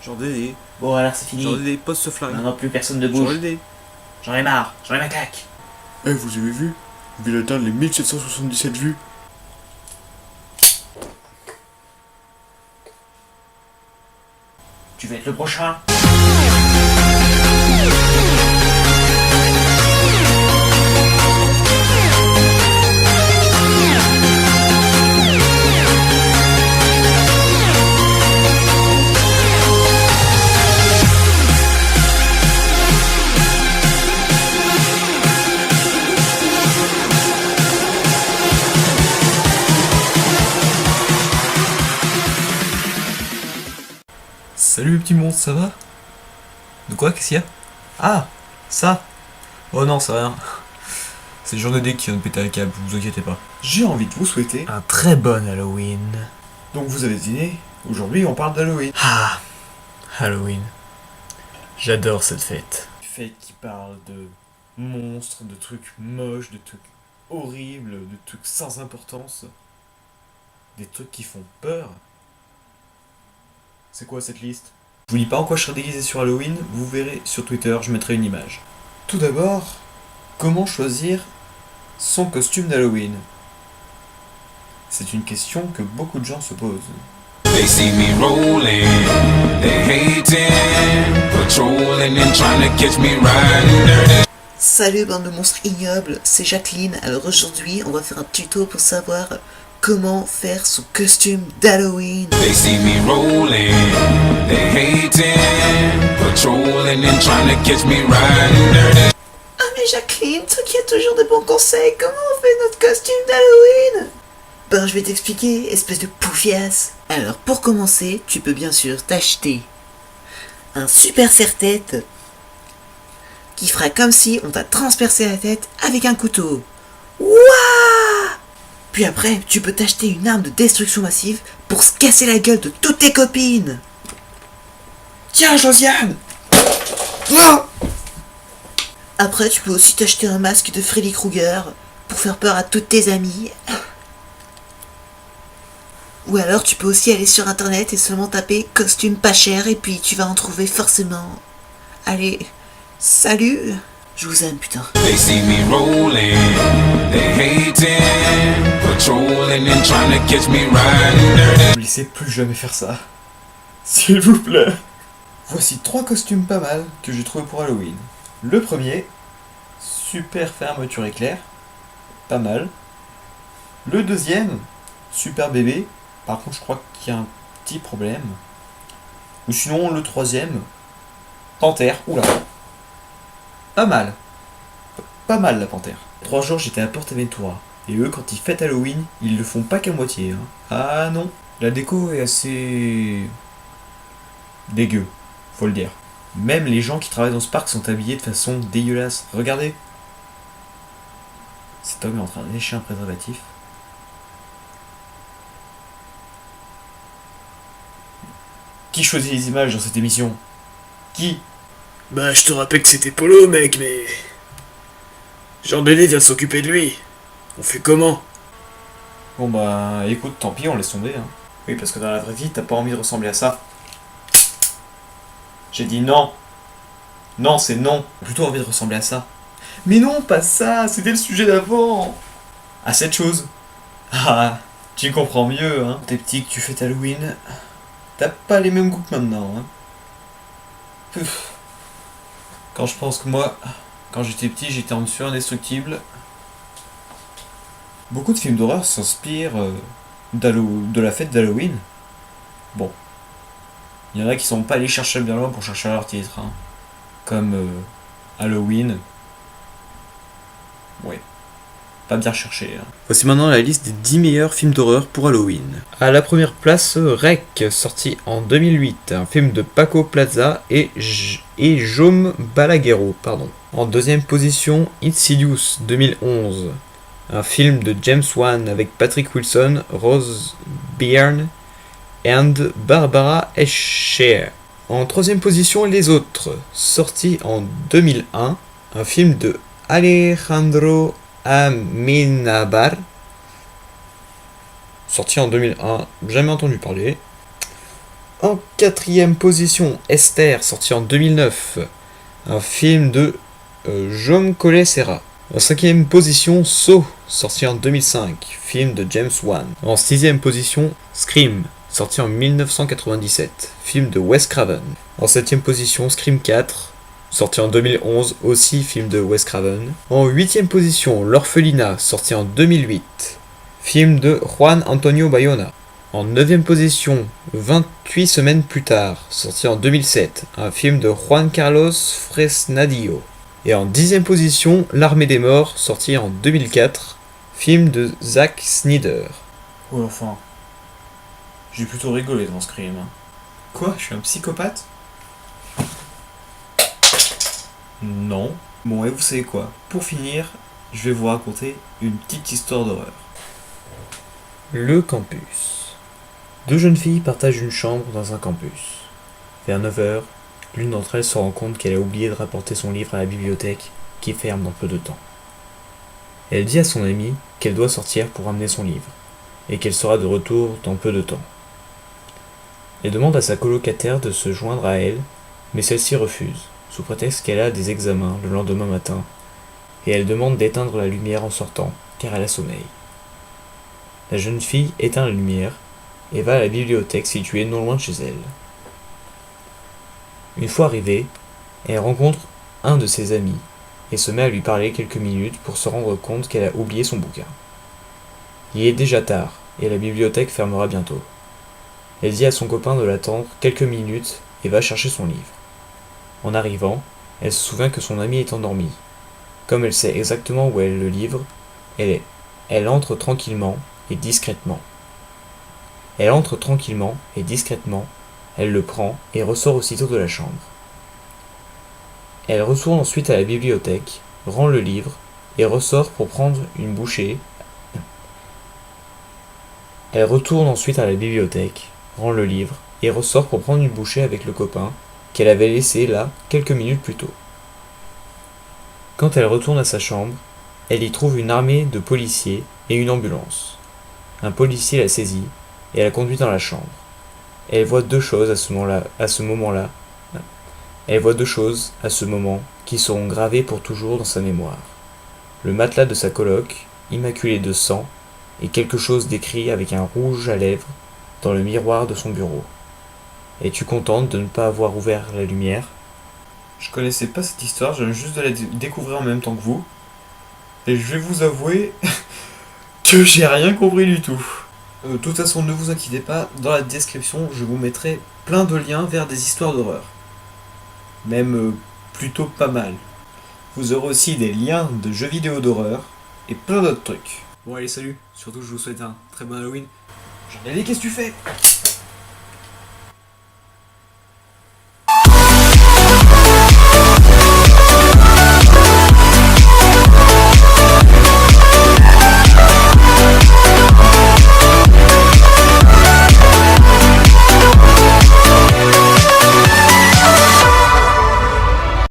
Genre des... Bon alors c'est fini. Genre des postes ce flingue. Maintenant plus personne ne Genre bouge. des... J'en ai marre, j'en ai ma claque. Eh, vous avez vu? On vient d'atteindre les 1777 vues. Tu vas être le prochain. Salut les petits monstres, ça va? De quoi? Qu'est-ce qu'il y a? Ah! Ça! Oh non, c'est rien. C'est le jour de dé qui vient de péter un câble, vous inquiétez pas. J'ai envie de vous souhaiter... Un très bon Halloween. Donc vous avez dîné. Aujourd'hui, on parle d'Halloween. Ah! Halloween. J'adore cette fête. Fête qui parle de monstres, de trucs moches, de trucs horribles, de trucs sans importance. Des trucs qui font peur. C'est quoi cette liste? Je vous dis pas en quoi je serai déguisé sur Halloween, vous verrez sur Twitter, je mettrai une image. Tout d'abord, comment choisir son costume d'Halloween? C'est une question que beaucoup de gens se posent. They see me rolling, they hating, patrolling and trying to catch me riding dirty. Salut bande de monstres ignobles, c'est Jacqueline. Alors aujourd'hui, on va faire un tuto pour savoir comment faire son costume d'Halloween. They see me rolling, they hating, patrolling and trying to catch me riding dirty. Ah mais Jacqueline, toi qui as toujours de bons conseils, comment on fait notre costume d'Halloween? Ben je vais t'expliquer, espèce de poufiasse. Alors pour commencer, tu peux bien sûr t'acheter un super serre-tête qui fera comme si on t'a transpercé la tête avec un couteau. Wouah! Puis après, tu peux t'acheter une arme de destruction massive pour se casser la gueule de toutes tes copines. Tiens, Josiane! Oh! Après, tu peux aussi t'acheter un masque de Freddy Krueger pour faire peur à toutes tes amies. Ou alors, tu peux aussi aller sur internet et seulement taper costume pas cher et puis tu vas en trouver forcément. Allez, salut! Je vous aime, putain. They see me rolling, they hating, patrolling and trying to catch me riding dirty. Ne laissez plus jamais faire ça. S'il vous plaît. Voici 3 costumes pas mal que j'ai trouvé pour Halloween. Le premier, super fermeture éclair. Pas mal. Le deuxième, super bébé. Par contre, je crois qu'il y a un petit problème. Ou sinon, le troisième, panthère. Oula. Pas mal. Pas mal la panthère. 3 jours, j'étais à PortAventura. Et eux, quand ils fêtent Halloween, ils le font pas qu'à moitié. Hein. Ah non. La déco est assez... dégueu, faut le dire. Même les gens qui travaillent dans ce parc sont habillés de façon dégueulasse. Regardez. Cet homme est en train de lécher un préservatif. Qui choisit les images dans cette émission? Qui? Bah, je te rappelle que c'était Polo, mec, mais... Jean-Dédé vient de s'occuper de lui. On fait comment? Bon bah écoute, tant pis, on laisse tomber. Hein. Oui, parce que dans la vraie vie, t'as pas envie de ressembler à ça. J'ai dit non. Non, c'est non. J'ai plutôt envie de ressembler à ça. Mais non, pas ça, c'était le sujet d'avant. À cette chose. Ah, tu comprends mieux, hein. T'es petit que tu fais Halloween. T'as pas les mêmes goûts que maintenant, hein. Puf. Quand je pense que moi, quand j'étais petit, j'étais en mesure indestructible. Beaucoup de films d'horreur s'inspirent de la fête d'Halloween. Bon. Il y en a qui sont pas allés chercher bien loin pour chercher leur titre. Hein. Comme Halloween. Ouais. Pas bien cherché. Hein. Voici maintenant la liste des 10 meilleurs films d'horreur pour Halloween. À la première place, Rec, sorti en 2008. Un film de Paco Plaza et Jaume Balaguerro. Pardon. En deuxième position, Insidious 2011. Un film de James Wan avec Patrick Wilson, Rose Byrne et Barbara Escher. En troisième position, Les Autres, sorti en 2001. Un film de Alejandro Amenabar, sorti en 2001, jamais entendu parler. En quatrième position, Esther, sorti en 2009. Un film de Jaume Collet-Serra. En cinquième position, Saw, sorti en 2005. Film de James Wan. En sixième position, Scream, sorti en 1997. Film de Wes Craven. En septième position, Scream 4, sorti en 2011, aussi film de Wes Craven. En huitième position, L'Orphelinat, sorti en 2008. Film de Juan Antonio Bayona. En 9e position, 28 semaines plus tard, sorti en 2007, un film de Juan Carlos Fresnadillo. Et en 10e position, L'Armée des Morts, sorti en 2004, film de Zack Snyder. Oh l'enfant. J'ai plutôt rigolé dans Scream. Quoi? Je suis un psychopathe? Non. Bon, et vous savez quoi? Pour finir, je vais vous raconter une petite histoire d'horreur. Le campus. Deux jeunes filles partagent une chambre dans un campus. Vers 9h, l'une d'entre elles se rend compte qu'elle a oublié de rapporter son livre à la bibliothèque, qui ferme dans peu de temps. Elle dit à son amie qu'elle doit sortir pour ramener son livre, et qu'elle sera de retour dans peu de temps. Elle demande à sa colocataire de se joindre à elle, mais celle-ci refuse, sous prétexte qu'elle a des examens le lendemain matin, et elle demande d'éteindre la lumière en sortant, car elle a sommeil. La jeune fille éteint la lumière, et va à la bibliothèque située non loin de chez elle. Une fois arrivée, elle rencontre un de ses amis et se met à lui parler quelques minutes pour se rendre compte qu'elle a oublié son bouquin. Il est déjà tard et la bibliothèque fermera bientôt. Elle dit à son copain de l'attendre quelques minutes et va chercher son livre. En arrivant, elle se souvient que son ami est endormi. Comme elle sait exactement où est le livre, elle entre tranquillement et discrètement. Elle entre tranquillement et discrètement, elle le prend et ressort aussitôt de la chambre. Elle retourne ensuite à la bibliothèque, rend le livre et ressort pour prendre une bouchée. Elle retourne ensuite à la bibliothèque, rend le livre et ressort pour prendre une bouchée avec le copain qu'elle avait laissé là quelques minutes plus tôt. Quand elle retourne à sa chambre, elle y trouve une armée de policiers et une ambulance. Un policier la saisit et la conduit dans la chambre. Elle voit deux choses à ce moment-là. Elle voit deux choses à ce moment qui seront gravées pour toujours dans sa mémoire. Le matelas de sa coloc, immaculé de sang, et quelque chose d'écrit avec un rouge à lèvres dans le miroir de son bureau. Es-tu contente de ne pas avoir ouvert la lumière? Je connaissais pas cette histoire, je viens juste de la découvrir en même temps que vous. Et je vais vous avouer que j'ai rien compris du tout. De toute façon, ne vous inquiétez pas, dans la description, je vous mettrai plein de liens vers des histoires d'horreur. Même plutôt pas mal. Vous aurez aussi des liens de jeux vidéo d'horreur et plein d'autres trucs. Bon allez salut, surtout je vous souhaite un très bon Halloween. J'en ai qu'est-ce que tu fais?